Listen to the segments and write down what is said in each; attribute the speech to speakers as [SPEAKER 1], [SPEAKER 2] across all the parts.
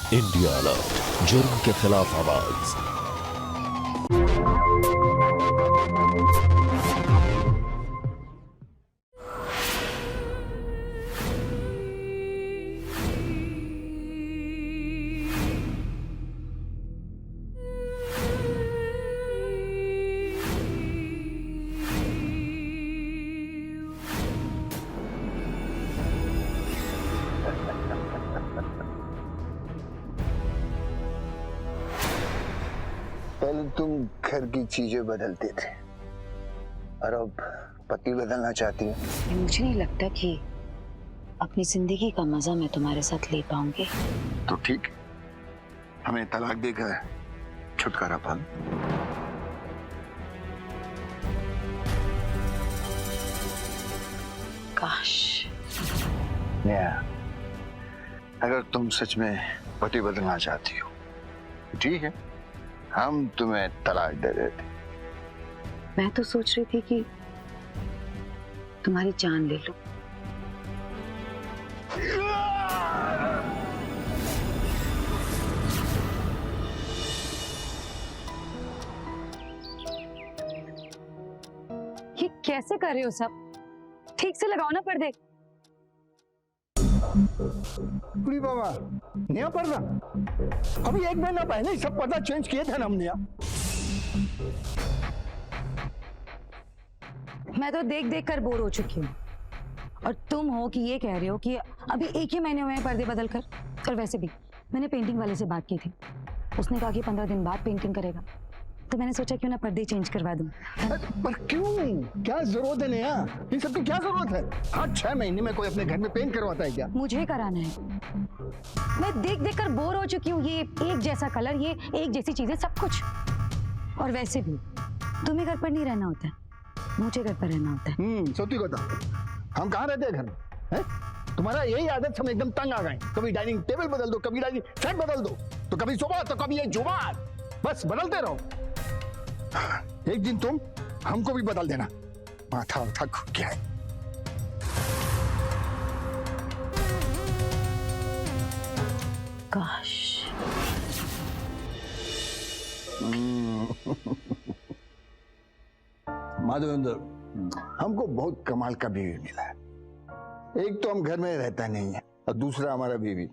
[SPEAKER 1] India alert, जुर्म के खिलाफ आवाज।
[SPEAKER 2] पहले तुम घर की चीजें बदलते थे और अब पति बदलना चाहती हो।
[SPEAKER 3] मुझे नहीं लगता कि अपनी जिंदगी का मजा मैं तुम्हारे साथ ले पाऊंगी।
[SPEAKER 2] तो ठीक, हमें तलाक देकर छुटकारा पा लो।
[SPEAKER 3] काश।
[SPEAKER 2] नेहा, अगर तुम सच में पति बदलना चाहती हो, ठीक है, हम तुम्हें तलाक दे देते।
[SPEAKER 3] मैं तो सोच रही थी कि तुम्हारी जान ले लूं।
[SPEAKER 4] ये कैसे कर रहे हो सब? ठीक से लगाओ ना पर्दे।
[SPEAKER 5] कुड़ी बाबा, नया पर्दा अभी 1 महीना पहले ही सब पर्दा चेंज किए थे ना हमने।
[SPEAKER 4] मैं तो देख देख कर बोर हो चुकी हूँ और तुम हो कि ये कह रहे हो कि अभी 1 ही महीने हुए हैं पर्दे बदल कर। और वैसे भी मैंने पेंटिंग वाले से बात की थी, उसने कहा कि 15 दिन बाद पेंटिंग करेगा, तो मैंने सोचा क्यों ना पर्दे चेंज करवा दूं।
[SPEAKER 5] पर क्यों, क्या जरूरत है नया? इन सब की क्या जरूरत है? हाँ, 6 महीने में कोई अपने घर में पेंट करवाता है क्या?
[SPEAKER 4] मुझे कराना है। मैं देख देख कर बोर हो चुकी हूँ। ये एक जैसा कलर, ये एक जैसी चीजें, सब कुछ। और वैसे भी तुम्हें घर पर नहीं रहना होता है, मुझे घर पर रहना होता है।
[SPEAKER 5] सच्ची बता, हम कहाँ रहते हैं घर में? है? तुम्हारा यही आदत से हम एकदम तंग आ गए। कभी डाइनिंग टेबल बदल दो, कभी डाइनिंग सेट बदल दो, तो कभी सोफा, तो कभी ये जुबान, बस बदलते रहो। एक दिन तुम हमको भी बदल देना, माथा उठा क्या है।
[SPEAKER 3] काश।
[SPEAKER 5] माधवेंद्र, हमको बहुत कमाल का बीवी मिला है। एक तो हम घर में रहता नहीं है और दूसरा हमारा बीवी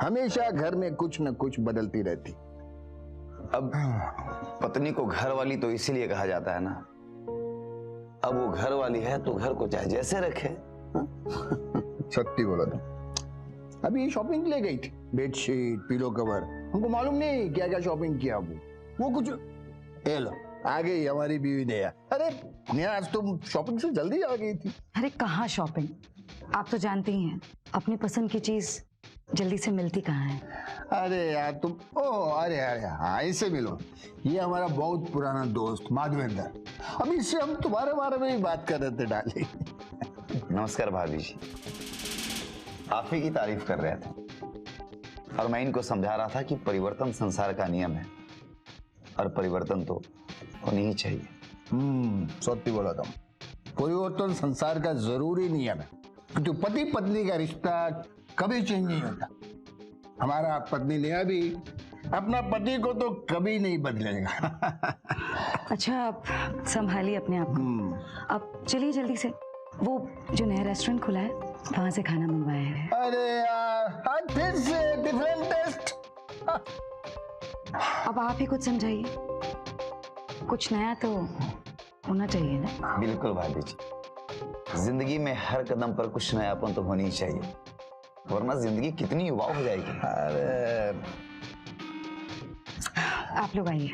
[SPEAKER 5] हमेशा घर में कुछ न कुछ बदलती रहती।
[SPEAKER 6] अब पत्नी को घर वाली तो इसीलिए कहा जाता है ना। अब वो घर वाली है तो घर को चाहे जैसे रखे।
[SPEAKER 5] सत्य बोला तुम। अभी शॉपिंग के लिए गई थी, बेडशीट, पिलो कवर, हमको मालूम नहीं क्या क्या शॉपिंग किया वो कुछ। ए लो, आ गई हमारी बीवी नेहा। अरे नेहा, आज तुम शॉपिंग से जल्दी आ गई थी।
[SPEAKER 4] अरे कहाँ शॉपिंग, आप तो जानते ही हैं अपनी पसंद की चीज जल्दी से मिलती कहाँ है।
[SPEAKER 5] अरे यार तुम, अरे हाँ, इससे मिलो। ये हमारा बहुत पुराना दोस्त माधवेंद्र। अभी इससे हम तुम्हारे बारे में ही बात कर रहे थे डाली।
[SPEAKER 6] नमस्कार भाभी जी, आप ही की तारीफ कर रहे थे और मैं इनको समझा रहा था कि परिवर्तन संसार का नियम है और परिवर्तन तो होनी ही चाहिए।
[SPEAKER 5] सत्य बोला तुम। परिवर्तन संसार का जरूरी नियम है, क्योंकि पति पत्नी का रिश्ता कभी चेंज नहीं होता। हमारा पत्नी नेहा भी अपना पति को तो कभी नहीं बदलेगा।
[SPEAKER 4] अच्छा, आप संभालिए अपने आप को। अब चलिए जल्दी से, वो जो नया रेस्टोरेंट खुला है वहां से खाना मंगवाया है।
[SPEAKER 5] अरे यार, आज फिर से डिफरेंट टेस्ट।
[SPEAKER 4] अब आप ही कुछ समझाइए, कुछ नया तो होना चाहिए ना।
[SPEAKER 6] बिल्कुल भाभी जी, जिंदगी में हर कदम पर कुछ नयापन तो होनी ही चाहिए, वरना जिंदगी कितनी युवा हो जाएगी।
[SPEAKER 5] अरे
[SPEAKER 4] आप लोग आइए।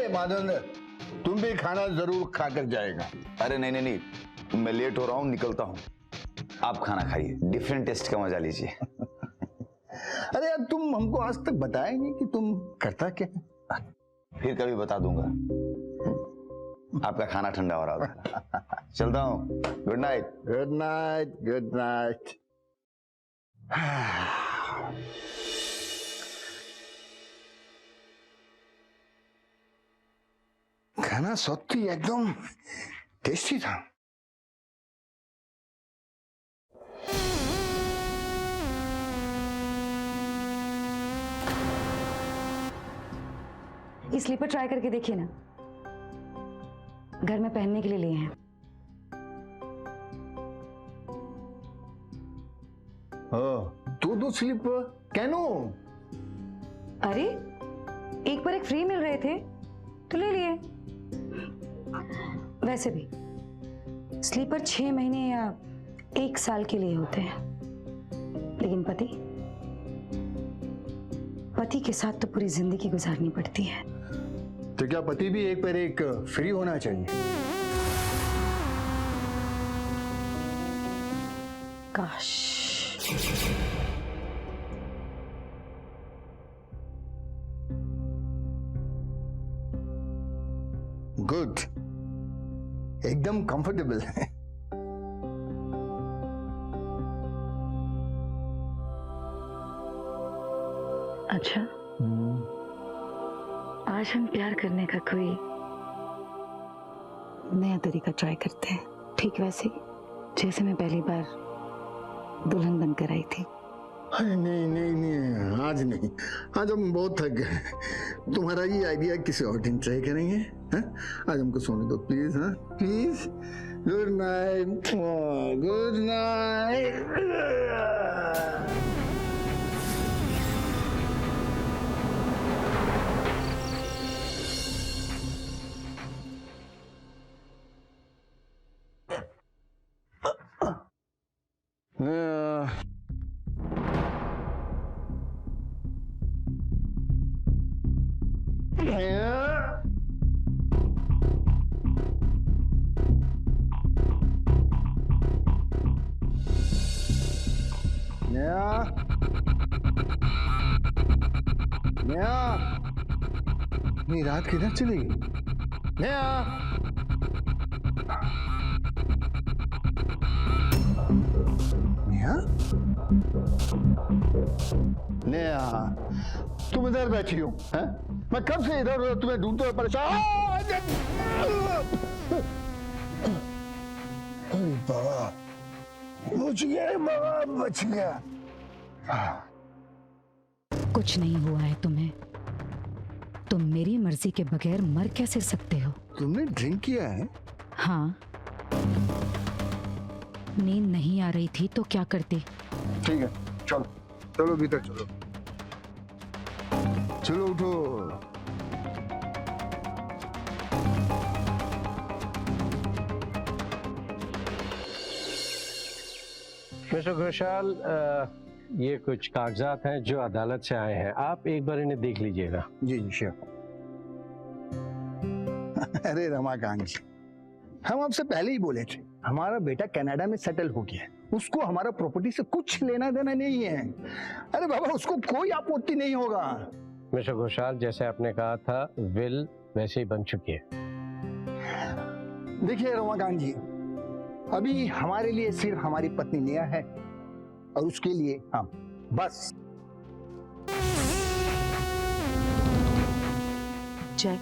[SPEAKER 5] माधवेंद्र, तुम भी खाना जरूर खाकर जाएगा।
[SPEAKER 6] अरे नहीं नहीं नहीं, मैं लेट हो रहा हूँ, निकलता हूँ। आप खाना खाइए, डिफरेंट टेस्ट का मजा लीजिए।
[SPEAKER 5] अरे यार, तुम हमको आज तक बताया नहीं कि तुम करता क्या है?
[SPEAKER 6] फिर कभी बता दूंगा। आपका खाना ठंडा हो रहा होगा। चलता हूँ, good night.
[SPEAKER 5] Good night, good night. खाना सच्ची एकदम टेस्टी था।
[SPEAKER 4] ये स्लीपर ट्राई करके देखिए ना, घर में पहनने के लिए लिए हैं।
[SPEAKER 5] दो स्लीपर कैनो?
[SPEAKER 4] अरे एक पर एक फ्री मिल रहे थे तो ले लिए। वैसे भी स्लीपर 6 महीने या 1 साल के लिए होते हैं, लेकिन पति के साथ तो पूरी जिंदगी गुजारनी पड़ती है।
[SPEAKER 5] तो क्या पति भी एक पर एक फ्री होना चाहिए?
[SPEAKER 4] काश।
[SPEAKER 5] गुड, एकदम कंफर्टेबल है।
[SPEAKER 3] अच्छा, आज हम प्यार करने का कोई नया तरीका ट्राई करते हैं, ठीक वैसे ही जैसे मैं पहली बार दुल्हन बनकर आई थी।
[SPEAKER 5] अरे नहीं नहीं नहीं, आज नहीं, आज हम बहुत थक गए। तुम्हारा ये आइडिया किसी और दिन ट्राई करेंगे। हाँ? आज हमको सोने दो प्लीज। हाँ please. Good night, good night. नहीं, रात किधर चली गई? नेहा, नेहा, नेहा, तुम इधर बैठी हो? हैं? मैं कब से इधर तुम्हें ढूंढते हुए परेशान। अरे बाबा, बच गया बाबा, बच गया।
[SPEAKER 4] कुछ नहीं हुआ है तुम्हें, तुम मेरी मर्जी के बगैर मर कैसे सकते हो?
[SPEAKER 5] तुमने ड्रिंक किया है?
[SPEAKER 4] हाँ, नींद नहीं आ रही थी तो क्या करती?
[SPEAKER 5] ठीक है, चलो चलो भीतर चलो, चलो उठो।
[SPEAKER 7] मिस्टर घोषाल, ये कुछ कागजात हैं जो अदालत से आए हैं, आप एक बार इन्हें देख लीजिएगा।
[SPEAKER 5] जी जी श्योर। अरे रमाकांत जी, हम आपसे पहले ही बोले थे, हमारा बेटा कनाडा में सेटल हो गया है, उसको हमारा प्रॉपर्टी से कुछ लेना देना नहीं है। अरे बाबा, उसको कोई आपत्ति नहीं होगा।
[SPEAKER 7] मिस्टर घोषाल, जैसे आपने कहा था, विल वैसे ही बन चुकी है।
[SPEAKER 5] देखिए रमाकांत जी, अभी हमारे लिए सिर्फ हमारी पत्नी नेहा है और उसके लिए हम, बस।
[SPEAKER 3] जय,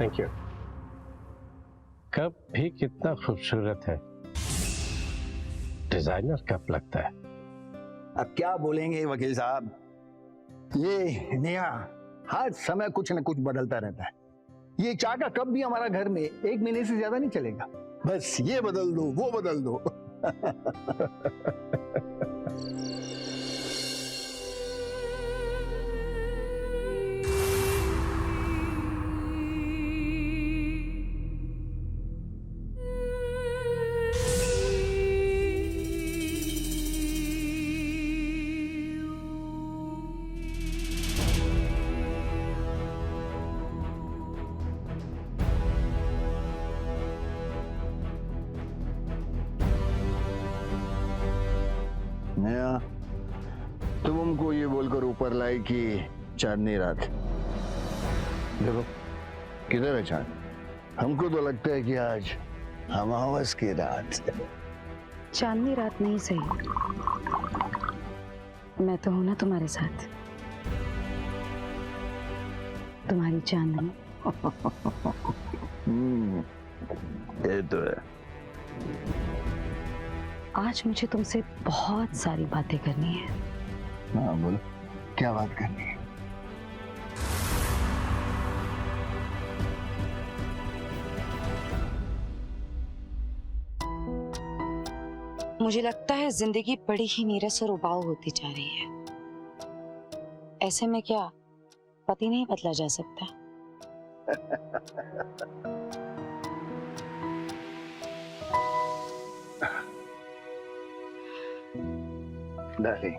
[SPEAKER 7] थैंक यू। कप भी कितना खूबसूरत है, डिजाइनर कप लगता है।
[SPEAKER 5] अब क्या बोलेंगे वकील साहब, ये नेहा हर समय कुछ न कुछ बदलता रहता है। ये चाय का कप भी हमारा घर में 1 महीने से ज्यादा नहीं चलेगा। बस ये बदल दो, वो बदल दो। नेहा, तुम हमको ये बोलकर ऊपर लाई कि चांदनी रात। देखो किधर है चांद? हमको तो लगता है कि आज अमावस की रात है।
[SPEAKER 3] चांदनी रात नहीं सही, मैं तो हूं ना तुम्हारे साथ, तुम्हारी चांदनी।
[SPEAKER 5] ये तो है।
[SPEAKER 3] आज मुझे तुमसे बहुत सारी बातें करनी है।
[SPEAKER 5] हाँ बोलो, क्या बात करनी है?
[SPEAKER 4] मुझे लगता है जिंदगी बड़ी ही नीरस और उबाऊ होती जा रही है। ऐसे में क्या पति नहीं बदला जा सकता?
[SPEAKER 2] डार्लिंग,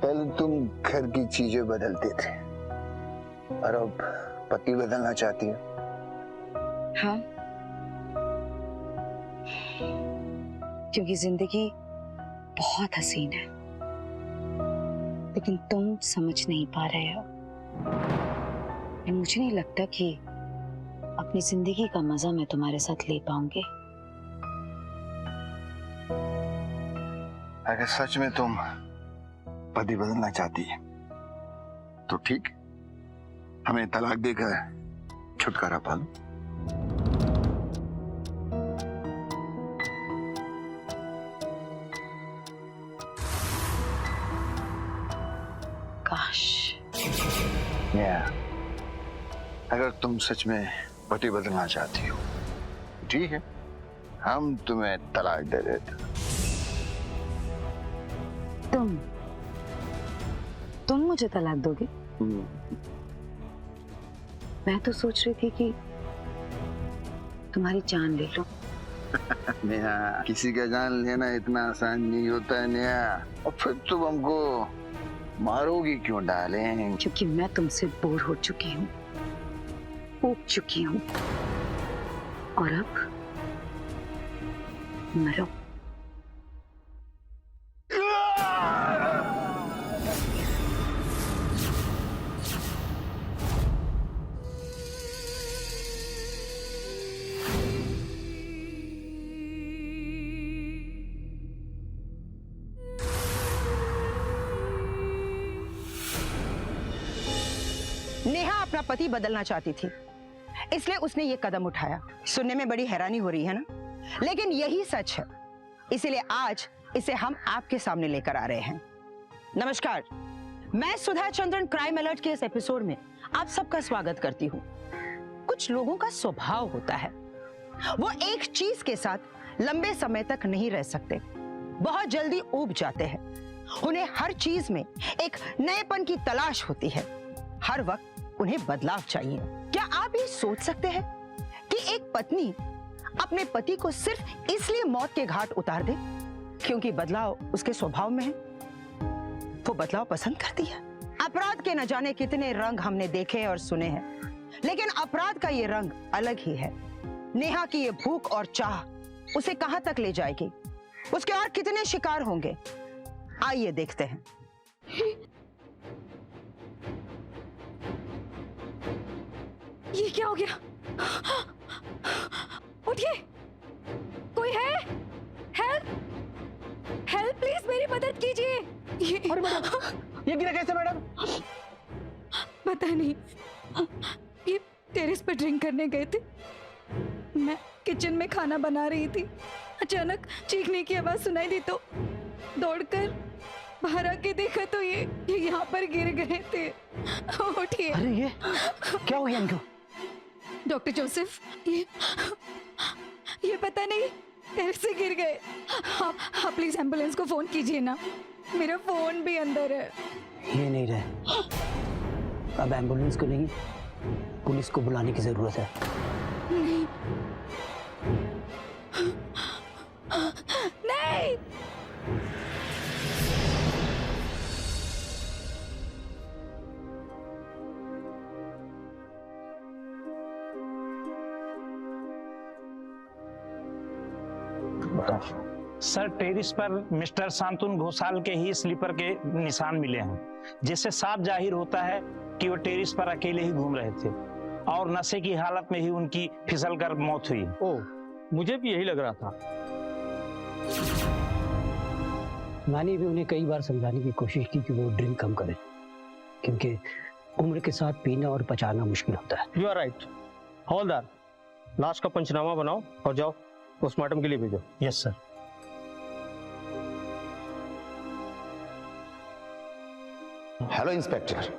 [SPEAKER 2] पहले तुम घर की चीजें बदलते थे और अब पति बदलना चाहती हो।
[SPEAKER 4] हाँ, क्योंकि जिंदगी बहुत हसीन है, लेकिन तुम समझ नहीं पा रहे हो। और मुझे नहीं लगता कि अपनी जिंदगी का मजा मैं तुम्हारे साथ ले पाऊंगी।
[SPEAKER 2] अगर सच में तुम पति बदलना चाहती है तो ठीक, हमें तलाक देकर छुटकारा पालो।
[SPEAKER 4] काश।
[SPEAKER 2] अगर तुम सच में पति बदलना चाहती हो ठीक है, हम तुम्हें तलाक दे देते।
[SPEAKER 4] तुम मुझे तलाक दोगे? मैं तो सोच रही थी कि तुम्हारी जान ले लो।
[SPEAKER 2] नेहा, किसी का जान लेना इतना आसान नहीं होता है नेहा। और फिर तुम हमको मारोगी क्यों डालें?
[SPEAKER 4] क्योंकि मैं तुमसे बोर हो चुकी हूँ, ऊब चुकी हूँ, और अब मरो।
[SPEAKER 8] नेहा अपना पति बदलना चाहती थी, इसलिए उसने ये कदम उठाया। सुनने में बड़ी हैरानी हो रही है ना, लेकिन यही सच है। इसीलिए आज इसे हम आपके सामने लेकर आ रहे हैं। नमस्कार, मैं सुधा चंद्रन क्राइम अलर्ट के इस एपिसोड में आप सबका स्वागत करती हूँ। कुछ लोगों का स्वभाव होता है, वो एक चीज के साथ लंबे समय तक नहीं रह सकते, बहुत जल्दी ऊब जाते हैं। उन्हें हर चीज में एक नएपन की तलाश होती है, हर वक्त उन्हें बदलाव चाहिए। क्या आप ये सोच सकते हैं कि एक पत्नी अपने पति को सिर्फ इसलिए मौत के घाट उतार दे क्योंकि बदलाव उसके स्वभाव में है? वो बदलाव पसंद करती है। अपराध के न जाने कितने रंग हमने देखे और सुने हैं, लेकिन अपराध का ये रंग अलग ही है। नेहा की ये भूख और चाह उसे कहां तक ले जाएगी, उसके और कितने शिकार होंगे, आइए देखते हैं।
[SPEAKER 9] ये क्या हो गया? उठिए, कोई है? हेल्प, हेल्प प्लीज, मेरी मदद कीजिए।
[SPEAKER 5] अरे मैडम, ये गिरा कैसे मैडम?
[SPEAKER 9] पता नहीं, ये टेरेस पर ड्रिंक करने गए थे। मैं किचन में खाना बना रही थी, अचानक चीखने की आवाज सुनाई दी तो दौड़कर बाहर आके देखा तो ये यहाँ पर गिर गए थे। उठिए।
[SPEAKER 5] अरे ये क्या हो गया इनको?
[SPEAKER 9] डॉक्टर जोसेफ, ये पता नहीं टेरेस से गिर गए। आप प्लीज एम्बुलेंस को फोन कीजिए ना, मेरा फोन भी अंदर है।
[SPEAKER 10] ये नहीं रहे, अब एम्बुलेंस को नहीं, पुलिस को बुलाने की जरूरत है।
[SPEAKER 9] नहीं, नहीं।
[SPEAKER 11] सर, टेरिस पर मिस्टर शांतनु घोषाल के ही स्लीपर के निशान मिले हैं, जिससे साफ जाहिर होता है कि वो टेरिस पर अकेले ही घूम रहे थे और नशे की हालत में ही उनकी फिसलकर मौत हुई।
[SPEAKER 7] ओह, मुझे भी यही लग रहा था।
[SPEAKER 10] मैंने भी उन्हें कई बार समझाने की कोशिश की कि वो ड्रिंक कम करें, क्योंकि उम्र के साथ पीना और पचाना मुश्किल होता है।
[SPEAKER 7] You are right. हवलदार, लाश का पंचनामा बनाओ और जाओ पोस्टमार्टम के लिए भेजो।
[SPEAKER 11] Yes sir.
[SPEAKER 6] हेलो इंस्पेक्टर,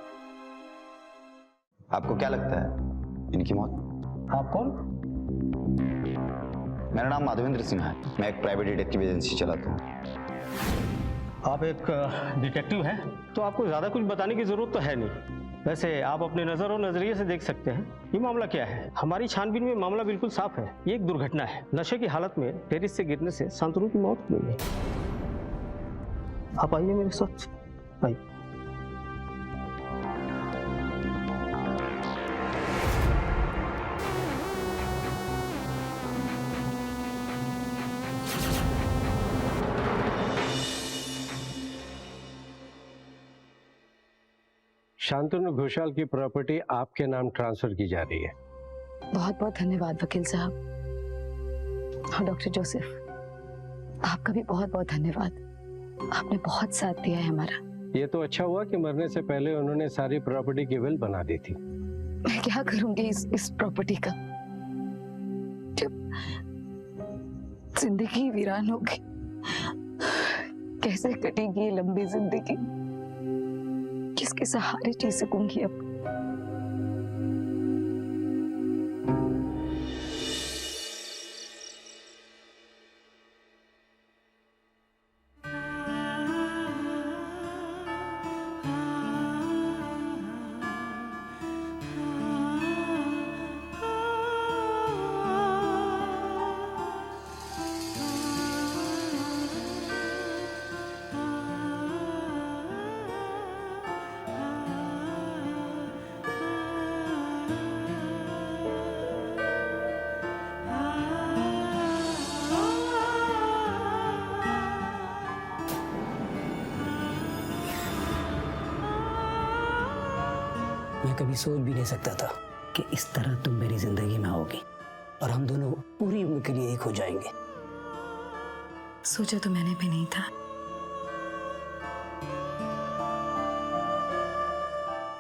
[SPEAKER 6] आपको क्या लगता है इनकी मौत?
[SPEAKER 10] आप कौन?
[SPEAKER 6] मेरा नाम माधवेंद्र सिन्हा है, मैं एक प्राइवेट डिटेक्टिव एजेंसी चलाता हूँ।
[SPEAKER 10] आप एक डिटेक्टिव हैं तो आपको ज़्यादा कुछ बताने की ज़रूरत तो है नहीं। वैसे आप अपने नज़र और नज़रिए से देख सकते हैं ये मामला क्या है। हमारी छानबीन में मामला बिल्कुल साफ है, ये एक दुर्घटना है। नशे की हालत में टेरिस से गिरने से शांतनु की मौत हुई है। आप आइए मेरे साथ, आइए।
[SPEAKER 7] शांतनु घोषाल की प्रॉपर्टी आपके नाम ट्रांसफर की जा रही है।
[SPEAKER 3] बहुत बहुत धन्यवाद वकील साहब। और डॉक्टर जोसेफ, आपका भी बहुत बहुत धन्यवाद। आपने बहुत साथ दिया है हमारा।
[SPEAKER 7] ये तो अच्छा हुआ कि मरने से पहले उन्होंने सारी प्रॉपर्टी की विल बना दी थी।
[SPEAKER 3] मैं क्या करूंगी इस प्रॉपर्टी का, जब जिंदगी वीरान होगी। कैसे कटेगी ये लंबी जिंदगी, किसके सहारे जी सकूंगी अब।
[SPEAKER 10] मैं कभी सोच भी नहीं सकता था कि इस तरह तुम मेरी जिंदगी में आओगी और हम दोनों पूरी उम्र के लिए एक हो जाएंगे।
[SPEAKER 3] सोचा तो मैंने भी नहीं था।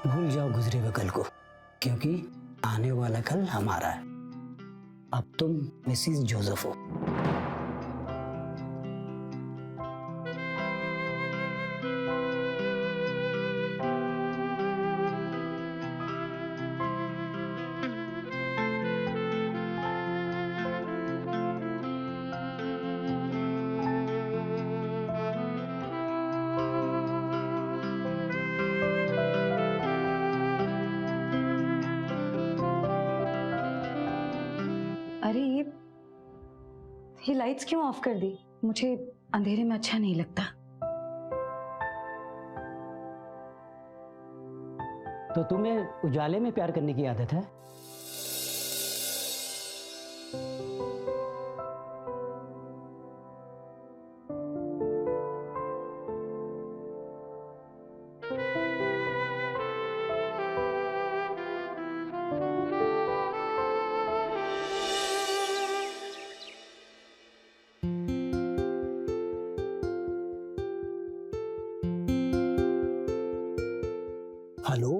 [SPEAKER 10] भूल जाओ गुजरे हुए कल को, क्योंकि आने वाला कल हमारा है। अब तुम मिसिस जोसेफ हो।
[SPEAKER 4] अरे ये लाइट्स क्यों ऑफ कर दी? मुझे अंधेरे में अच्छा नहीं लगता।
[SPEAKER 10] तो तुम्हें उजाले में प्यार करने की आदत है? हेलो।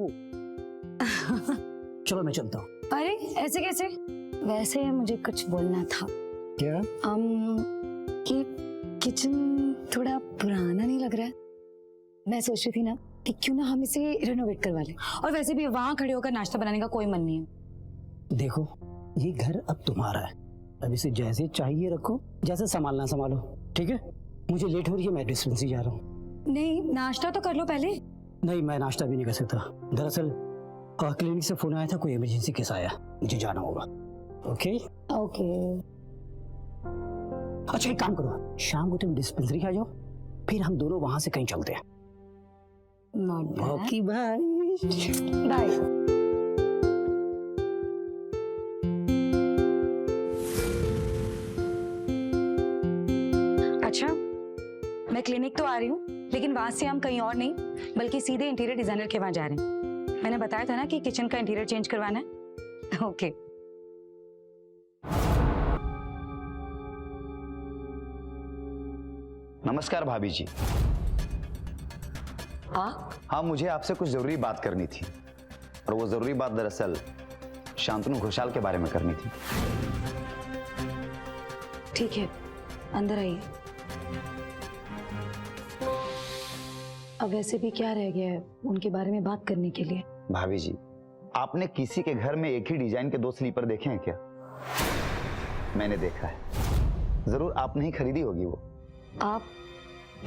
[SPEAKER 10] चलो मैं चलता हूँ।
[SPEAKER 4] अरे ऐसे कैसे? वैसे मुझे कुछ बोलना था।
[SPEAKER 10] क्या?
[SPEAKER 4] कि किचन थोड़ा पुराना नहीं लग रहा है? मैं सोच रही थी ना कि क्यों ना हम इसे रेनोवेट करवा लें। और वैसे भी वहां खड़े होकर नाश्ता बनाने का कोई मन नहीं है।
[SPEAKER 10] देखो, ये घर अब तुम्हारा है। अब इसे जैसे चाहिए रखो, जैसे संभालना संभालो, ठीक है? मुझे लेट हो रही है, मैं डिस्पेंसरी जा रहा हूँ।
[SPEAKER 4] नहीं, नाश्ता तो कर लो पहले।
[SPEAKER 10] नहीं, मैं नाश्ता भी नहीं कर सकता। दरअसल क्लिनिक से फोन आया था, कोई इमरजेंसी केस आया, मुझे जाना होगा। Okay
[SPEAKER 4] okay.
[SPEAKER 10] अच्छा एक काम करो, शाम को तुम डिस्पेंसरी आ जाओ, फिर हम दोनों वहां से कहीं चलते हैं। Okay bye
[SPEAKER 4] bye. अच्छा, मैं क्लिनिक तो आ रही हूँ, लेकिन वहां से हम कहीं और नहीं बल्कि सीधे इंटीरियर डिजाइनर के वहां जा रहे हैं। मैंने बताया था ना कि किचन का इंटीरियर चेंज करवाना है। ओके।
[SPEAKER 6] नमस्कार भाभी जी। हाँ, मुझे आपसे कुछ जरूरी बात करनी थी, और वो जरूरी बात दरअसल शांतनु घोषाल के बारे में करनी थी।
[SPEAKER 4] ठीक है, अंदर आइए। अब वैसे भी क्या रह गया है उनके बारे में बात करने के लिए?
[SPEAKER 6] भाभी जी, आपने किसी के घर में एक ही डिजाइन के 2 स्लीपर देखे हैं क्या? मैंने देखा है। जरूर आपने ही खरीदी होगी वो।
[SPEAKER 4] आप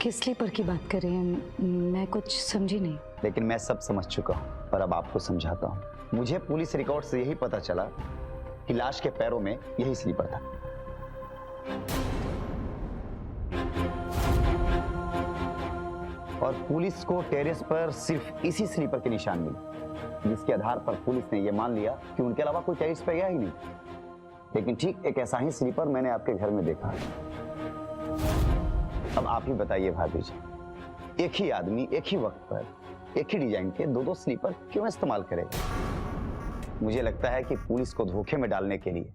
[SPEAKER 4] किस स्लीपर की बात कर रहे हैं? मैं कुछ समझी नहीं।
[SPEAKER 6] लेकिन मैं सब समझ चुका हूँ और अब आपको समझाता हूँ। मुझे पुलिस रिकॉर्ड से यही पता चला कि लाश के पैरों में यही स्लीपर था। और पुलिस को टेरेस पर सिर्फ इसी स्लीपर के निशान मिले, जिसके आधार पर पुलिस ने यह मान लिया कि उनके अलावा कोई टेरेस पर गया ही नहीं। लेकिन ठीक एक ऐसा ही स्लीपर मैंने आपके घर में देखा। अब आप ही बताइए भाभी जी, एक ही आदमी एक ही वक्त पर एक ही डिजाइन के दो स्लीपर क्यों इस्तेमाल करेगा? मुझे लगता है कि पुलिस को धोखे में डालने के लिए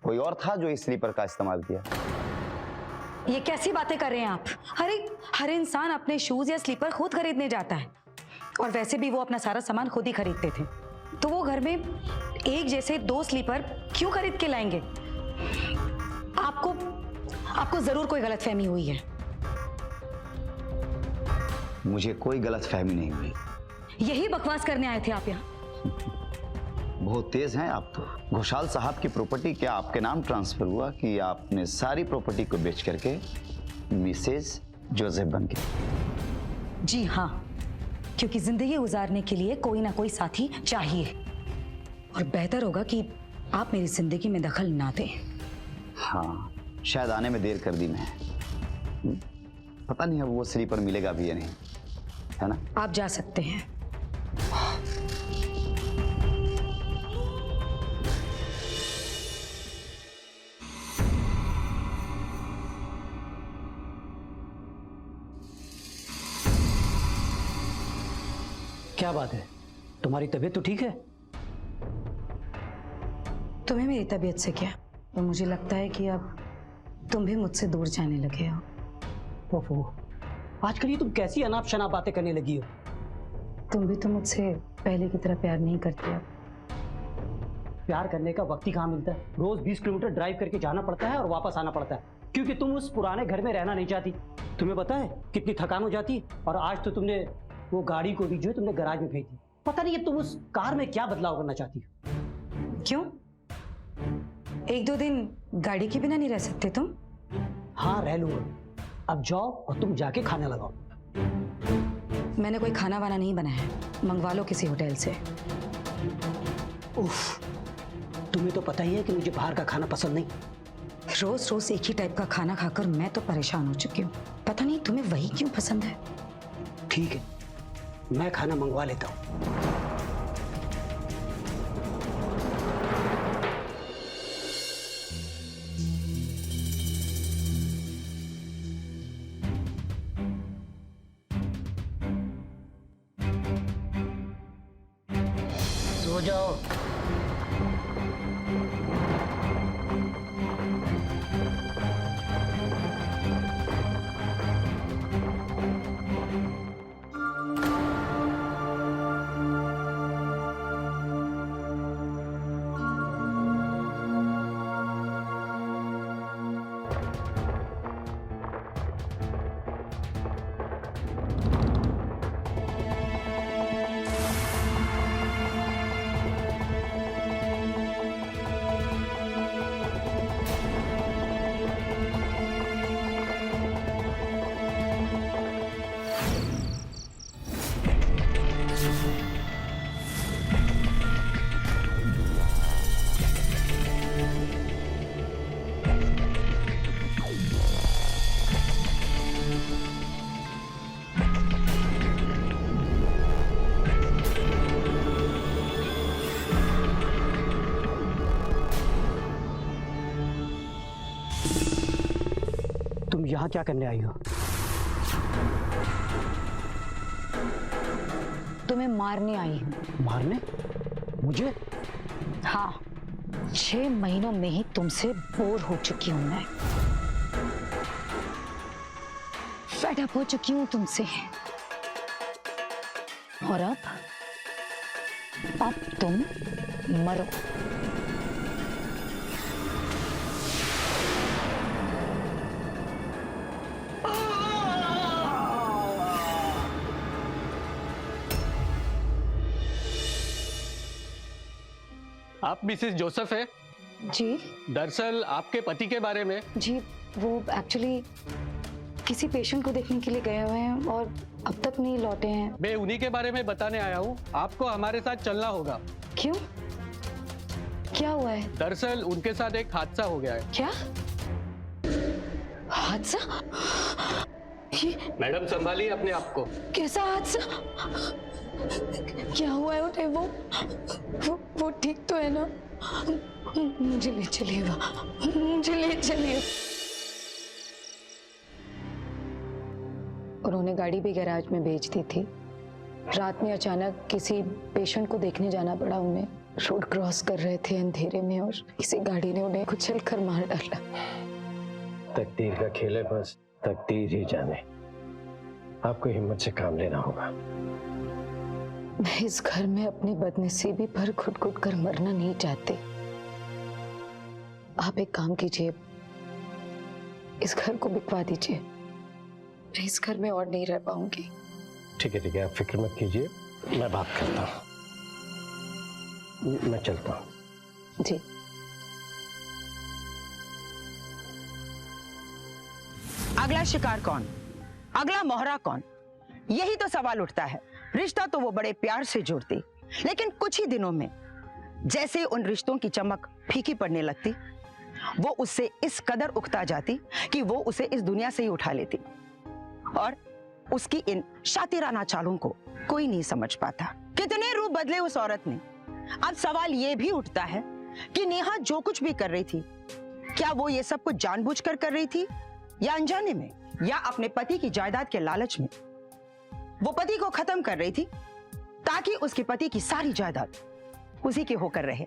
[SPEAKER 6] कोई और था जो इस स्लीपर का इस्तेमाल किया।
[SPEAKER 4] ये कैसी बातें कर रहे हैं आप? हर इंसान अपने शूज या स्लीपर खुद खरीदने जाता है, और वैसे भी वो अपना सारा सामान खुद ही खरीदते थे, तो वो घर में एक जैसे दो स्लीपर क्यों खरीद के लाएंगे? आपको जरूर कोई गलतफहमी हुई है।
[SPEAKER 6] मुझे कोई गलतफहमी नहीं हुई।
[SPEAKER 4] यही बकवास करने आए थे आप यहाँ?
[SPEAKER 6] बहुत तेज हैं आप तो। घोषाल साहब की प्रॉपर्टी क्या आपके नाम ट्रांसफर हुआ कि आपने सारी प्रॉपर्टी को बेच करके मिसेज जोसेफ बन गए?
[SPEAKER 4] जी हाँ, क्योंकि जिंदगी गुजारने के लिए कोई ना कोई साथी चाहिए, और बेहतर होगा कि आप मेरी जिंदगी में दखल ना दें।
[SPEAKER 6] हाँ, शायद आने में देर कर दी मैं। पता नहीं अब वो स्लीपर मिलेगा भी या नहीं, है ना?
[SPEAKER 4] आप जा सकते हैं।
[SPEAKER 10] क्या बात है, तुम्हारी तबीयत तो ठीक है?
[SPEAKER 4] तुम्हें मेरी तबीयत से क्या? तो मुझे लगता है कि अब तुम भी मुझसे दूर जाने लगे हो।
[SPEAKER 10] ओफो, आजकल ये तुम कैसी अनाप शनाप बातें करने लगी हो?
[SPEAKER 4] तुम भी तो मुझसे पहले की तरह प्यार नहीं करती अब।
[SPEAKER 10] प्यार करने का वक्त ही कहाँ मिलता है? रोज 20 किलोमीटर ड्राइव करके जाना पड़ता है और वापस आना पड़ता है, क्योंकि तुम उस पुराने घर में रहना नहीं चाहती। तुम्हें पता है कितनी थकान हो जाती है? और आज तो तुमने वो गाड़ी को भी जो है तुमने गैराज में भेज दी। पता नहीं अब तुम उस कार में क्या बदलाव करना चाहती हो?
[SPEAKER 4] क्यों? एक दो दिन गाड़ी के बिना नहीं रह सकते तुम?
[SPEAKER 10] हाँ, रह लूंगा। अब जाओ और तुम जाके खाना लगाओ।
[SPEAKER 4] मैंने कोई खाना वाना नहीं बनाया है, मंगवा लो किसी होटल से।
[SPEAKER 10] उफ, तुम्हें तो पता ही है कि मुझे बाहर का खाना पसंद नहीं।
[SPEAKER 4] रोज रोज एक ही टाइप का खाना खाकर मैं तो परेशान हो चुकी हूँ। पता नहीं तुम्हें वही क्यों पसंद है।
[SPEAKER 10] ठीक है, मैं खाना मंगवा लेता हूँ। सो जाओ। तुम यहाँ क्या करने आई हो?
[SPEAKER 4] तुम्हें मारने आई हूँ।
[SPEAKER 10] मारने? मुझे?
[SPEAKER 4] हाँ, 6 महीनों में ही तुमसे बोर हो चुकी हूँ मैं। फेड अप हो चुकी हूँ तुमसे। और अब तुम मरो।
[SPEAKER 12] आप मिसेस जोसेफ है?
[SPEAKER 3] जी
[SPEAKER 7] दरअसल आपके पति के बारे में।
[SPEAKER 3] जी, वो एक्चुअली किसी पेशेंट को देखने के लिए गए हुए हैं और अब तक नहीं लौटे हैं।
[SPEAKER 7] मैं उन्हीं के बारे में बताने आया हूँ, आपको हमारे साथ चलना होगा।
[SPEAKER 3] क्यों, क्या हुआ है?
[SPEAKER 7] दरअसल उनके साथ एक हादसा हो गया है।
[SPEAKER 3] क्या हादसा? ये
[SPEAKER 7] मैडम संभालिए अपने आप को।
[SPEAKER 3] कैसा हादसा? क्या हुआ है उन्हें? वो ठीक तो है ना? मुझे ले चलिए वहाँ, मुझे ले चलिए। उन्होंने गाड़ी भी गैराज में भेज दी थी। रात में अचानक किसी पेशेंट को देखने जाना पड़ा उन्हें। रोड क्रॉस कर रहे थे अंधेरे में और किसी गाड़ी ने उन्हें कुचल कर मार डाला।
[SPEAKER 7] तकदीर का खेल है, बस तकदीर ही जाने। आपको हिम्मत से काम लेना होगा।
[SPEAKER 3] मैं इस घर में अपनी बदनसीबी पर घुट-घुट कर मरना नहीं चाहती। आप एक काम कीजिए, इस घर को बिकवा दीजिए। मैं इस घर में और नहीं रह पाऊंगी।
[SPEAKER 7] ठीक है, आप फिक्र मत कीजिए, मैं बात करता हूँ। मैं चलता हूँ।
[SPEAKER 3] जी।
[SPEAKER 8] अगला शिकार कौन, अगला मोहरा कौन, यही तो सवाल उठता है। रिश्ता तो वो बड़े प्यार से जोड़ती, लेकिन कुछ ही दिनों में जैसे उन रिश्तों की चमक फीकी पड़ने लगती, वो उससे इस कदर उकता जाती कि वो उसे इस दुनिया से ही उठा लेती। और उसकी इन शातिराना चालों को कोई नहीं समझ पाता। कितने रूप बदले उस औरत ने। अब सवाल ये भी उठता है कि नेहा जो कुछ भी कर रही थी, क्या वो ये सब कुछ जानबूझकर कर रही थी या अनजाने में, या अपने पति की जायदाद के लालच में वो पति को खत्म कर रही थी ताकि उसके पति की सारी जायदाद उसी की होकर रहे,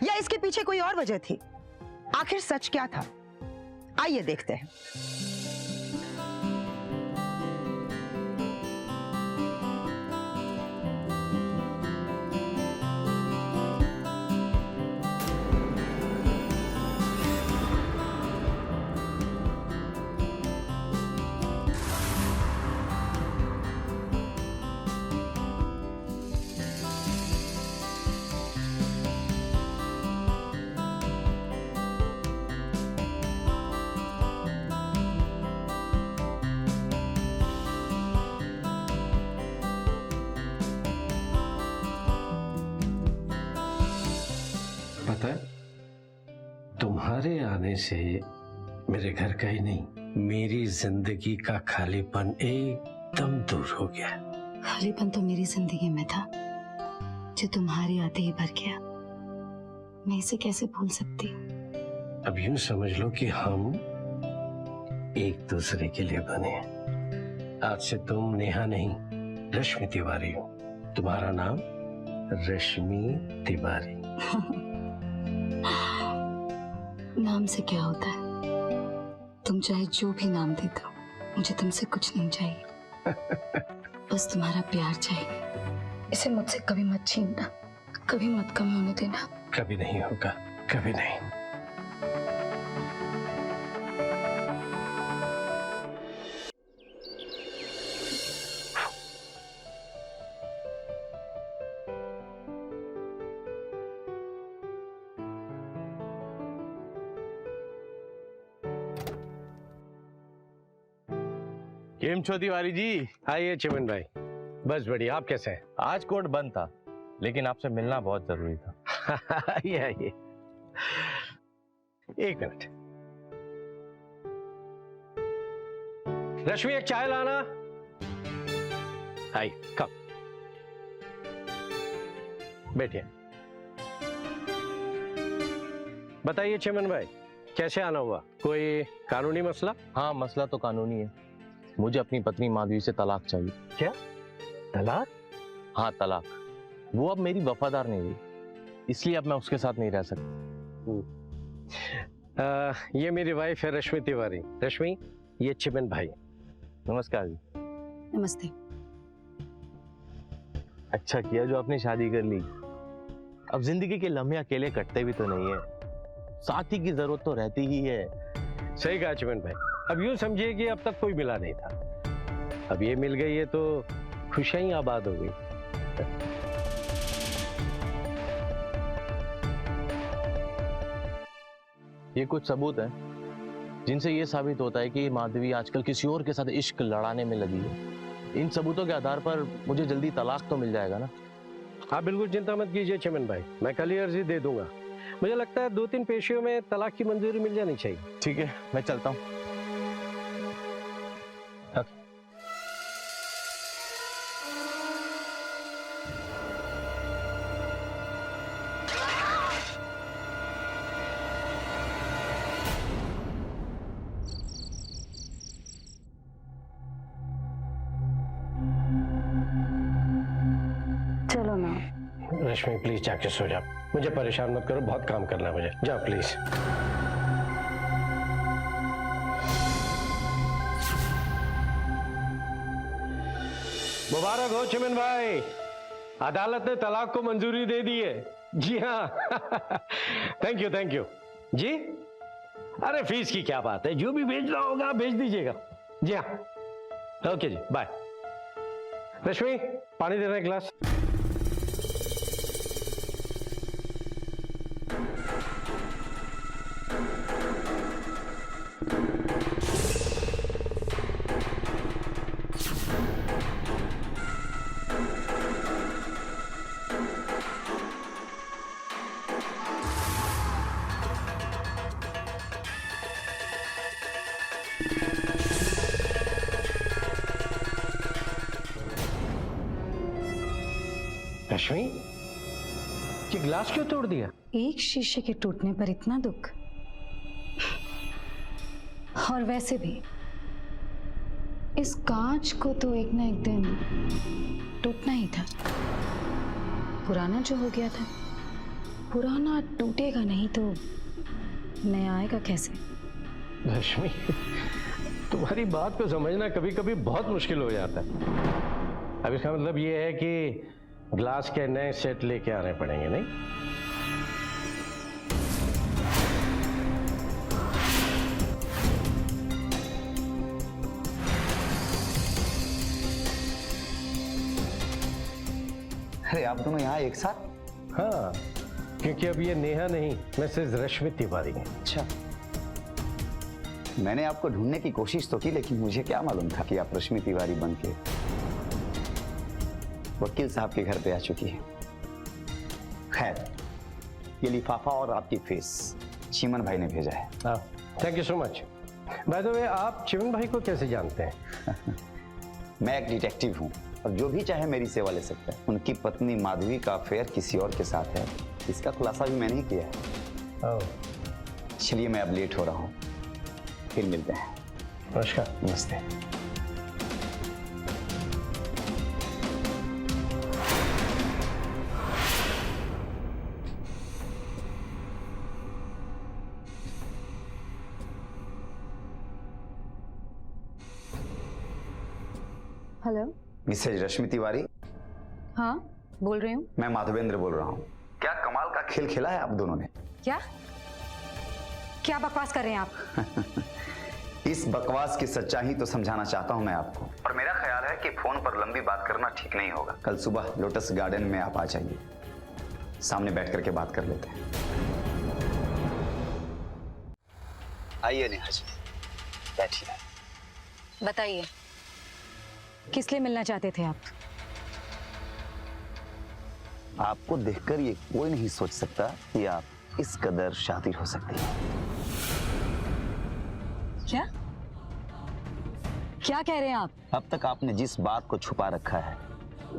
[SPEAKER 8] या इसके पीछे कोई और वजह थी? आखिर सच क्या था, आइए देखते हैं।
[SPEAKER 7] पता है, तुम्हारे आने से मेरे घर का ही नहीं, मेरी जिंदगी का खालीपन एकदम दूर हो गया।
[SPEAKER 3] खालीपन तो मेरी जिंदगी में था, जो तुम्हारे आते ही भर गया। मैं इसे कैसे भूल सकती हूँ?
[SPEAKER 7] अब यूं समझ लो कि हम एक दूसरे के लिए बने हैं। आज से तुम नेहा नहीं, रश्मि तिवारी हो। तुम्हारा नाम रश्मि तिवारी।
[SPEAKER 3] नाम से क्या होता है? तुम चाहे जो भी नाम दे दो, मुझे तुमसे कुछ नहीं चाहिए। बस तुम्हारा प्यार चाहिए। इसे मुझसे कभी मत छीनना, कभी मत कम होने देना।
[SPEAKER 7] कभी नहीं होगा, कभी नहीं।
[SPEAKER 12] केम छो तिवारी जी?
[SPEAKER 7] आइए चिमन भाई, बस बढ़िया। आप कैसे हैं?
[SPEAKER 12] आज कोर्ट बंद था, लेकिन आपसे मिलना बहुत जरूरी था।
[SPEAKER 7] आइए आइए, एक मिनट। रश्मि, एक चाय लाना। आई कम, बैठिए। बताइए चिमन भाई, कैसे आना हुआ? कोई कानूनी मसला?
[SPEAKER 12] हाँ, मसला तो कानूनी है। मुझे अपनी पत्नी माधवी से तलाक चाहिए।
[SPEAKER 7] क्या? तलाक?
[SPEAKER 12] हाँ, तलाक। वो अब मेरी वफादार नहीं रही, इसलिए अब मैं उसके साथ नहीं रह सकता।
[SPEAKER 7] ये मेरी वाइफ है रश्मि तिवारी। रश्मि, ये चिमन भाई।
[SPEAKER 12] नमस्कार जी।
[SPEAKER 3] नमस्ते।
[SPEAKER 12] अच्छा किया जो आपने शादी कर ली। अब जिंदगी के लम्हे अकेले कटते भी तो नहीं है, साथी की जरूरत तो रहती ही है।
[SPEAKER 7] सही कहा चिमन भाई। अब यूं समझिए कि अब तक कोई मिला नहीं था, अब ये मिल गई है तो खुशियां ही आबाद हो गई।
[SPEAKER 12] ये कुछ सबूत हैं जिनसे ये साबित होता है कि माधवी आजकल किसी और के साथ इश्क लड़ाने में लगी है। इन सबूतों के आधार पर मुझे जल्दी तलाक तो मिल जाएगा ना।
[SPEAKER 7] आप बिल्कुल चिंता मत कीजिए चमन भाई, मैं कल ही अर्जी दे दूंगा। मुझे लगता है 2-3 पेशियों में तलाक की मंजूरी मिल जानी चाहिए।
[SPEAKER 12] ठीक है, मैं चलता हूँ।
[SPEAKER 4] चलो ना।
[SPEAKER 7] रश्मि प्लीज जाके सो जाओ, मुझे परेशान मत करो, बहुत काम करना है मुझे। जाओ प्लीज। मुबारक हो चिमन भाई, अदालत ने तलाक को मंजूरी दे दी है। जी हाँ थैंक यू जी। अरे फीस की क्या बात है, जो भी भेजना होगा भेज दीजिएगा। जी हाँ ओके जी, बाय। रश्मि पानी दे रहे हैं गिलास। रश्मि ये गिलास क्यों तोड़ दिया?
[SPEAKER 3] एक शीशे के टूटने पर इतना दुख, और वैसे भी इस कांच को तो एक ना एक दिन टूटना ही था। पुराना जो हो गया था, पुराना टूटेगा नहीं तो नया आएगा कैसे?
[SPEAKER 7] रश्मि तुम्हारी बात को समझना कभी कभी बहुत मुश्किल हो जाता है। अब इसका मतलब ये है कि ग्लास के नए सेट लेके आने पड़ेंगे, नहीं?
[SPEAKER 6] अरे आप दोनों यहाँ एक साथ?
[SPEAKER 7] हाँ, क्योंकि अब ये नेहा नहीं, मिसेस रश्मि तिवारी है।
[SPEAKER 6] अच्छा, मैंने आपको ढूंढने की कोशिश तो की, लेकिन मुझे क्या मालूम था कि आप रश्मि तिवारी बनके वकील साहब के घर पे आ चुकी है। खैर, ये लिफाफा और आपकी फीस चिमन भाई ने भेजा है।
[SPEAKER 7] Thank you so much. By the way, आप चिमन भाई को कैसे जानते हैं?
[SPEAKER 6] मैं एक डिटेक्टिव हूँ और जो भी चाहे मेरी सेवा ले सकता है। उनकी पत्नी माधवी का अफेयर किसी और के साथ है, इसका खुलासा भी मैंने ही किया है। चलिए मैं अब लेट हो रहा हूँ, फिर मिलते हैं।
[SPEAKER 7] नमस्कार।
[SPEAKER 6] नमस्ते।
[SPEAKER 4] हेलो
[SPEAKER 6] मिसेज रश्मि तिवारी।
[SPEAKER 4] हाँ बोल रही हूँ।
[SPEAKER 6] मैं माधवेंद्र बोल रहा हूँ। क्या कमाल का खेल खेला है आप दोनों ने।
[SPEAKER 4] क्या क्या बकवास कर रहे हैं आप?
[SPEAKER 6] इस बकवास की सच्चाई तो समझाना चाहता हूं मैं आपको, और मेरा ख्याल है कि फोन पर लंबी बात करना ठीक नहीं होगा। कल सुबह लोटस गार्डन में आप आ जाइए, सामने बैठ करके बात कर लेते हैं। आइए नेहा जी, बैठिए।
[SPEAKER 4] बताइए, किस लिए मिलना चाहते थे आप?
[SPEAKER 6] आपको देखकर ये कोई नहीं सोच सकता कि आप इस कदर शातिर हो सकती हैं।
[SPEAKER 4] क्या क्या कह रहे हैं आप?
[SPEAKER 6] अब तक आपने जिस बात को छुपा रखा है,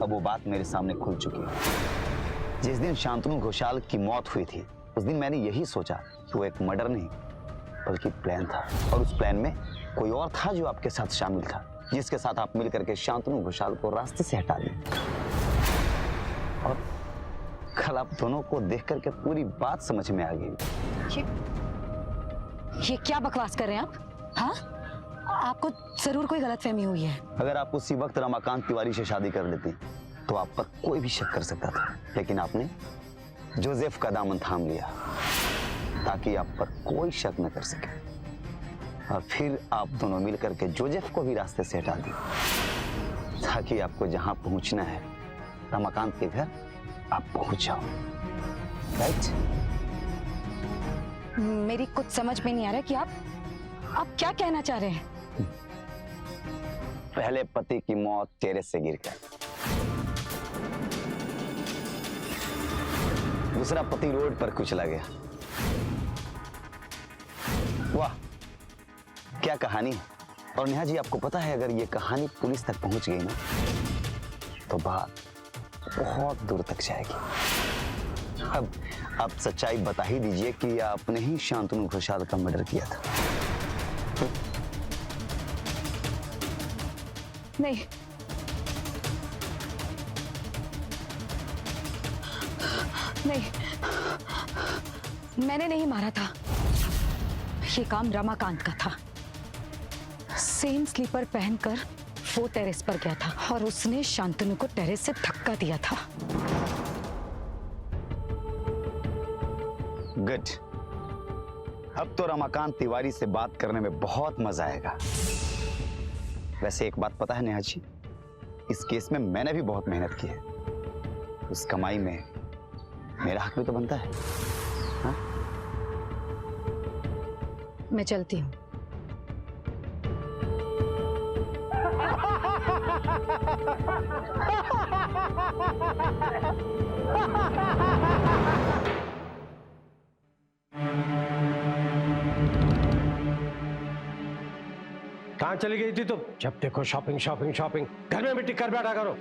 [SPEAKER 6] अब वो बात मेरे सामने खुल चुकी है। जिस दिन शांतनु घोषाल की मौत हुई थी, उस दिन मैंने यही सोचा कि वो एक मर्डर नहीं बल्कि प्लान था, और उस प्लान में कोई और था जो आपके साथ शामिल था, जिसके साथ आप मिलकर के शांतनु घोषाल को रास्ते से हटा दिए। और कल आप दोनों को देख करके पूरी बात समझ में आ गई।
[SPEAKER 4] ये क्या बकवास कर रहे हैं आप? हाँ, आपको जरूर कोई गलतफहमी हुई है।
[SPEAKER 6] अगर आप उसी वक्त रमाकांत तिवारी से शादी कर लेती तो आप पर कोई भी शक कर सकता था, लेकिन आपने जोसेफ का दामन थाम लिया ताकि आप पर कोई शक न कर सके, और फिर आप दोनों मिलकर के जोसेफ को भी रास्ते से हटा दिया ताकि आपको जहां पहुंचना है, रमाकांत के घर, आप पहुंच जाओ। राइट?
[SPEAKER 4] मेरी कुछ समझ में नहीं आ रहा कि आप क्या कहना चाह रहे हैं।
[SPEAKER 6] पहले पति की मौत टेरेस से गिरकर, दूसरा पति रोड पर कुचला गया। वाह, क्या कहानी है। और नेहा जी, आपको पता है अगर ये कहानी पुलिस तक पहुंच गई ना तो बात बहुत दूर तक जाएगी। अब आप सच्चाई बता ही दीजिए कि आपने ही शांतनु घोषाल का मर्डर किया था।
[SPEAKER 4] नहीं, नहीं, मैंने नहीं मारा था। ये काम रमाकांत का था। सेम स्लीपर पहनकर वो टेरेस पर गया था और उसने शांतनु को टेरेस से धक्का दिया था।
[SPEAKER 6] गुड। अब तो रमाकांत तिवारी से बात करने में बहुत मजा आएगा। वैसे एक बात पता है नेहा जी, इस केस में मैंने भी बहुत मेहनत की है। उस कमाई में मेरा हक भी तो बनता है। हाँ?
[SPEAKER 4] मैं चलती हूँ।
[SPEAKER 7] कहाँ चली गई थी तुम? जब देखो शॉपिंग शॉपिंग शॉपिंग, घर में भी टिक बैठा करो।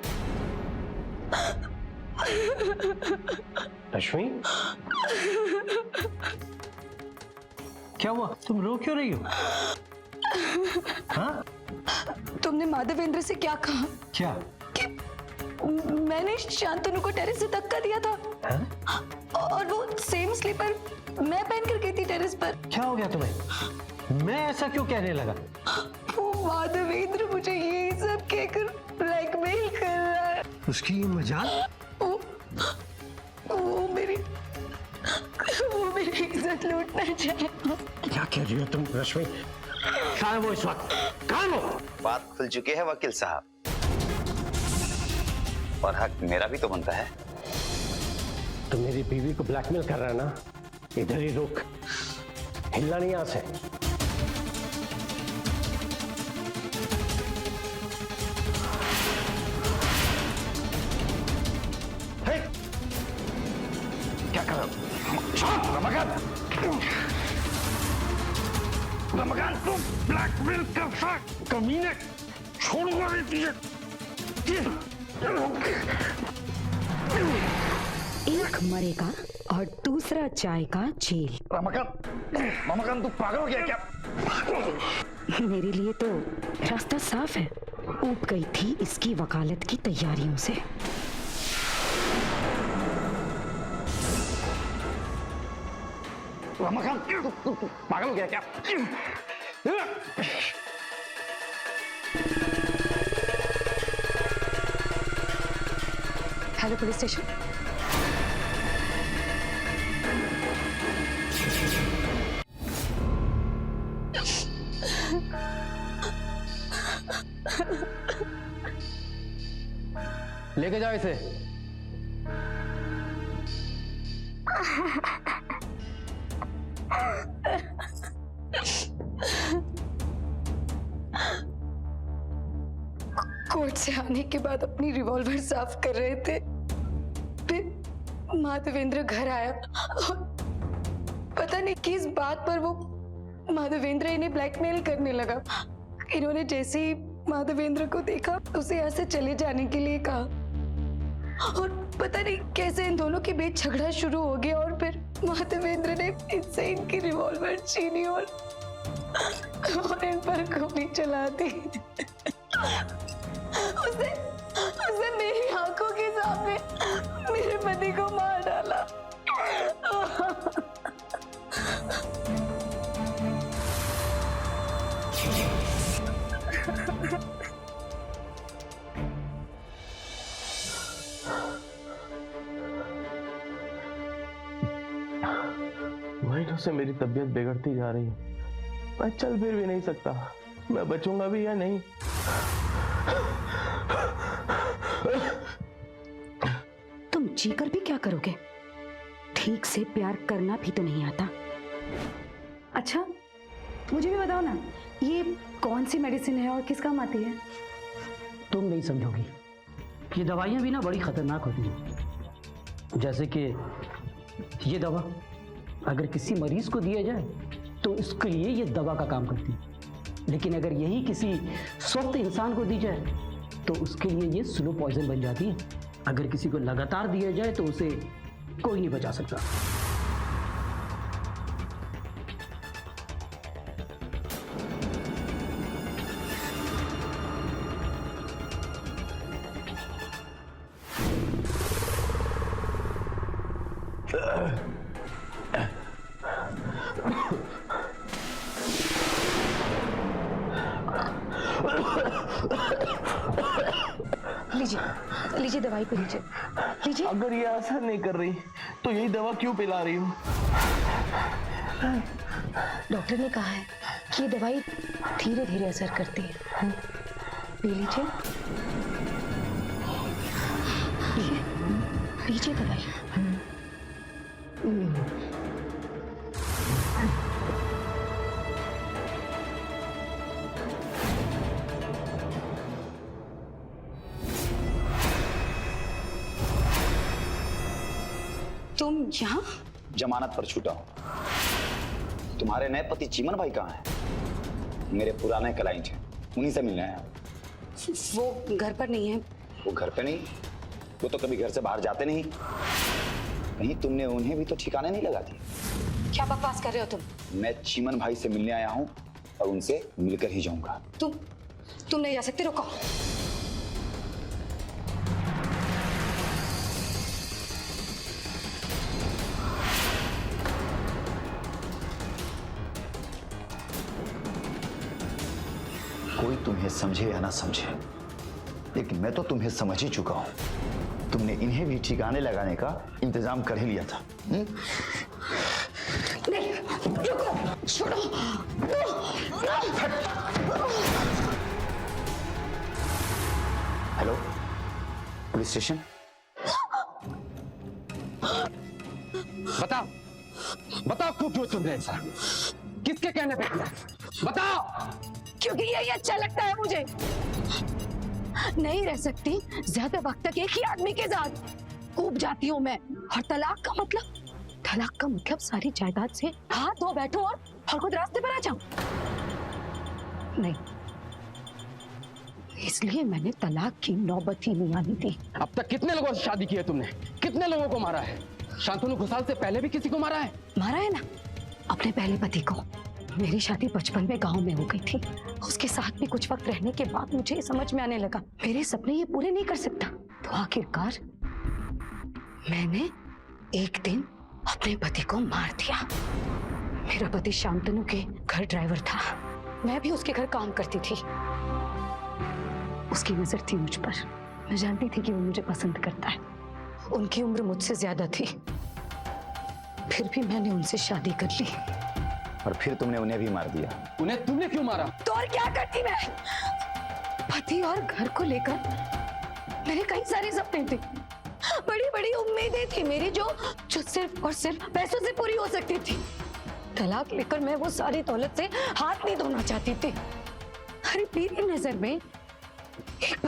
[SPEAKER 7] रश्मि, क्या हुआ? तुम रो क्यों रही हो? हाँ?
[SPEAKER 9] तुमने माधवेंद्र से क्या कहा?
[SPEAKER 7] क्या?
[SPEAKER 9] कि मैंने शांतनु को टेरेस से धक्का दिया था।
[SPEAKER 7] हाँ?
[SPEAKER 9] और वो सेम स्लीपर मैं पहन कर गई थी टेरेस पर।
[SPEAKER 7] क्या हो गया तुम्हें? मैं ऐसा क्यों कहने लगा?
[SPEAKER 9] वो माधवेंद्र मुझे यही सब कहकर ब्लैकमेल कर रहा है।
[SPEAKER 7] उसकी ये मजाक?
[SPEAKER 9] वो मेरी इज्जत लूटना चाहेगा।
[SPEAKER 7] क्या कह रही हो तुम रश्मि? कहाँ है वो इस वक्त? कहाँ है वो?
[SPEAKER 6] बात खुल चुकी है वकील साहब, और हक मेरा भी तो बनता है।
[SPEAKER 7] तो मेरी बीवी को ब्लैकमेल कर रहा है ना? इधर ही रुक, हिलना नहीं यहाँ से। क्या कर रहा हो? रमाकांत, रमाकांत, तू ब्लैकमेल कर सकता कमीने, छोड़ूंगा नहीं तुझे।
[SPEAKER 4] एक मरेगा और दूसरा जाएगा जेल।
[SPEAKER 5] रमाकांत तू पागल हो गया क्या?
[SPEAKER 4] मेरे लिए तो रास्ता साफ है। ऊब गई थी इसकी वकालत की तैयारियों से।
[SPEAKER 5] रमाकांत तू पागल हो गया क्या?
[SPEAKER 4] Hello police station.
[SPEAKER 12] लेके जाओ इसे।
[SPEAKER 9] कोर्ट से आने के बाद अपनी रिवॉल्वर साफ कर रहे थे, फिर माधवेंद्र घर आया और पता नहीं किस बात पर वो माधवेंद्र इन्हें ब्लैकमेल करने लगा। इन्होंने जैसे ही माधवेंद्र को देखा उसे यहाँ से चले जाने के लिए कहा और पता नहीं कैसे इन दोनों के बीच झगड़ा शुरू हो गया और फिर माधवेंद्र ने इनसे इनकी रिवॉल्वर छीनी और इन पर गोली चला दी। उसने मेरी आंखों के सामने मेरे पति को मार डाला।
[SPEAKER 12] महीनों से मेरी तबीयत बिगड़ती जा रही है। मैं चल फिर भी नहीं सकता। मैं बचूंगा भी या नहीं?
[SPEAKER 4] तुम जीकर भी क्या करोगे? ठीक से प्यार करना भी तो नहीं आता। अच्छा, मुझे भी बताओ ना, ये कौन सी मेडिसिन है और किस काम आती है?
[SPEAKER 13] तुम नहीं समझोगी। ये दवाइयाँ भी ना बड़ी खतरनाक होती हैं। जैसे कि ये दवा अगर किसी मरीज को दिया जाए तो इसके लिए ये दवा का काम करती है, लेकिन अगर यही किसी स्वस्थ इंसान को दी जाए तो उसके लिए ये स्लो पॉइजन बन जाती है। अगर किसी को लगातार दिया जाए तो उसे कोई नहीं बचा सकता।
[SPEAKER 4] लीजिए लीजिए, दवाई पी लीजिए, लीजिए।
[SPEAKER 12] अगर ये असर नहीं कर रही तो यही दवा क्यों पिला रही हूँ?
[SPEAKER 3] डॉक्टर ने कहा है कि ये दवाई धीरे धीरे असर करती है। पी लीजिए, लीजिए दवाई। तुम यहाँ?
[SPEAKER 6] जमानत पर छूटा हूं। तुम्हारे नए पति चीमन भाई कहाँ हैं? मेरे पुराने क्लाइंट हैं, उन्हीं से मिलने आया।
[SPEAKER 3] वो घर पर नहीं है।
[SPEAKER 6] वो घर पे नहीं? वो तो कभी घर से बाहर जाते नहीं। कहीं तुमने उन्हें भी तो ठिकाने नहीं लगा दिए?
[SPEAKER 3] क्या बकवास कर रहे हो तुम?
[SPEAKER 6] मैं चीमन भाई से मिलने आया हूँ और उनसे मिलकर ही जाऊंगा।
[SPEAKER 3] तुम नहीं जा सकते, रुको।
[SPEAKER 6] कोई तुम्हें समझे या ना समझे, लेकिन मैं तो तुम्हें समझ ही चुका हूं। तुमने इन्हें भी ठिकाने लगाने का इंतजाम कर ही लिया था।
[SPEAKER 3] नहीं, रुको, छोड़ो।
[SPEAKER 6] Hello, police station.
[SPEAKER 13] बताओ क्यों तुमने ऐसा किसके कहने पे किया? बताओ।
[SPEAKER 3] क्योंकि यही अच्छा लगता है मुझे। नहीं रह सकती ज्यादा वक्त तक एक ही आदमी के साथ। ऊब जाती हूँ मैं। और तलाक का मतलब सारी जायदाद से हाथ धो बैठो और खुद रास्ते पर आ जाऊं। नहीं, इसलिए मैंने तलाक की नौबत ही नहीं आनी थी।
[SPEAKER 13] अब तक कितने लोगों से शादी की है तुमने? कितने लोगों को मारा है? शांतनु घोषाल से पहले भी किसी को मारा है?
[SPEAKER 3] मारा है ना, अपने पहले पति को। मेरी शादी बचपन में गांव में हो गई थी। उसके साथ भी कुछ वक्त रहने के बाद मुझे समझ में आने लगा मेरे सपने ये पूरे नहीं कर सकता। तो आखिरकार मैंने एक दिन अपने पति को मार दिया। मेरा पति शांतनु के घर ड्राइवर था, मैं भी उसके घर काम करती थी। उसकी नजर थी मुझ पर। मैं जानती थी कि वो मुझे पसंद करता है। उनकी उम्र मुझसे ज्यादा थी, फिर भी मैंने उनसे शादी कर ली।
[SPEAKER 6] और फिर तुमने उन्हें भी मार दिया।
[SPEAKER 13] उन्हें तुमने क्यों मारा?
[SPEAKER 3] तो और क्या करती मैं? पति और घर को लेकर मेरे कई सारे सपने थे, बड़ी बड़ी उम्मीदें थी मेरी, जो सिर्फ और सिर्फ पैसों से पूरी हो सकती थी। तलाक लेकर मैं वो सारी दौलत से हाथ नहीं धोना चाहती थी। अरे मेरी नजर में एक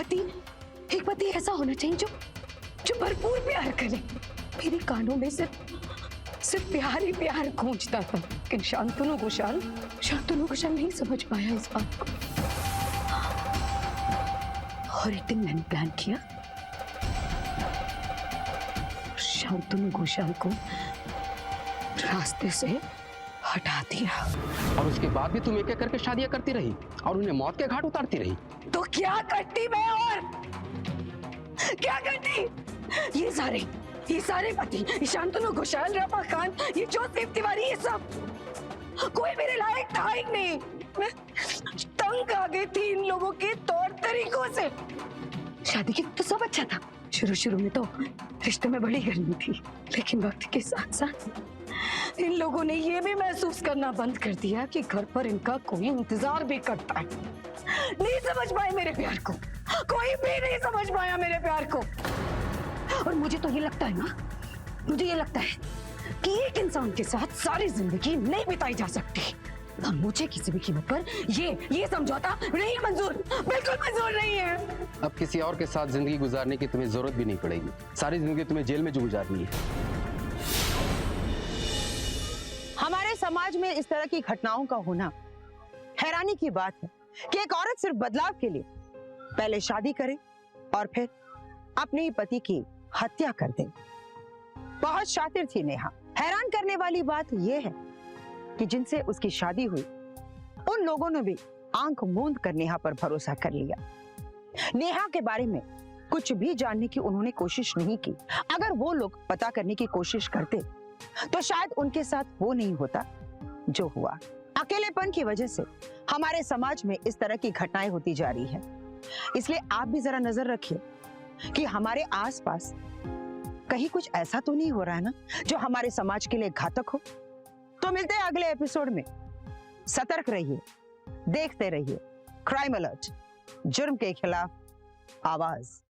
[SPEAKER 3] पति ऐसा होना चाहिए जो भरपूर प्यार करे। मेरे कानों में सिर्फ प्यार ही प्यार गूंजता था। लेकिन शांतनु घोषाल नहीं समझ पाया इस बात को। और एक दिन मैंने प्लान किया, शांतनु घोषाल को रास्ते से हटा दिया।
[SPEAKER 13] और उसके बाद भी तुम एक एक करके शादियां करती रही और उन्हें मौत के घाट उतारती रही।
[SPEAKER 3] तो क्या करती मैं? और क्या करती? ये सारे पति, शांतनु घोषाल, रमा खान, ये जोसेफ तिवारी, ये सब कोई मेरे लायक था ही नहीं। मैं तंग आ गई थी इन लोगों के तौर तरीकों से। शादी की तो सब अच्छा था, शुरू में तो रिश्ते में बड़ी गर्मी थी, लेकिन वक्त के साथ साथ इन लोगों ने ये भी महसूस करना बंद कर दिया कि घर पर इनका कोई इंतजार भी करता है। नहीं समझ पाए मेरे प्यार को, कोई भी नहीं समझ पाया मेरे प्यार को। और मुझे तो ये लगता है ना, मुझे ये लगता है
[SPEAKER 4] कि एक इंसान के साथ सारी जिंदगी नहीं बिताई जा सकती और मुझे किसी भी कीमत पर ये समझौता नहीं मंजूर, बिल्कुल मंजूर नहीं है।
[SPEAKER 14] अब किसी और के साथ जिंदगी गुजारने की तुम्हें जरूरत भी नहीं पड़ेगी। सारी जिंदगी तुम्हें जेल में जो गुजारनी है।
[SPEAKER 8] हमारे समाज में इस तरह की घटनाओं का होना हैरानी की बात है कि एक औरत सिर्फ बदलाव के लिए पहले शादी करे और फिर अपने ही पति की हत्या कर दे। बहुत शातिर थी नेहा। हैरान करने वाली बात यह है कि जिनसे उसकी शादी हुई उन लोगों ने भी आंख मूंद कर नेहा पर भरोसा कर लिया। नेहा के बारे में कुछ भी जानने की उन्होंने कोशिश नहीं की। अगर वो लोग पता करने की कोशिश करते तो शायद उनके साथ वो नहीं होता जो हुआ। अकेलेपन की वजह से हमारे समाज में इस तरह की घटनाएं होती जा रही है। इसलिए आप भी जरा नजर रखिए कि हमारे आसपास कहीं कुछ ऐसा तो नहीं हो रहा है ना जो हमारे समाज के लिए घातक हो। तो मिलते हैं अगले एपिसोड में। सतर्क रहिए, देखते रहिए क्राइम अलर्ट, जुर्म के खिलाफ आवाज।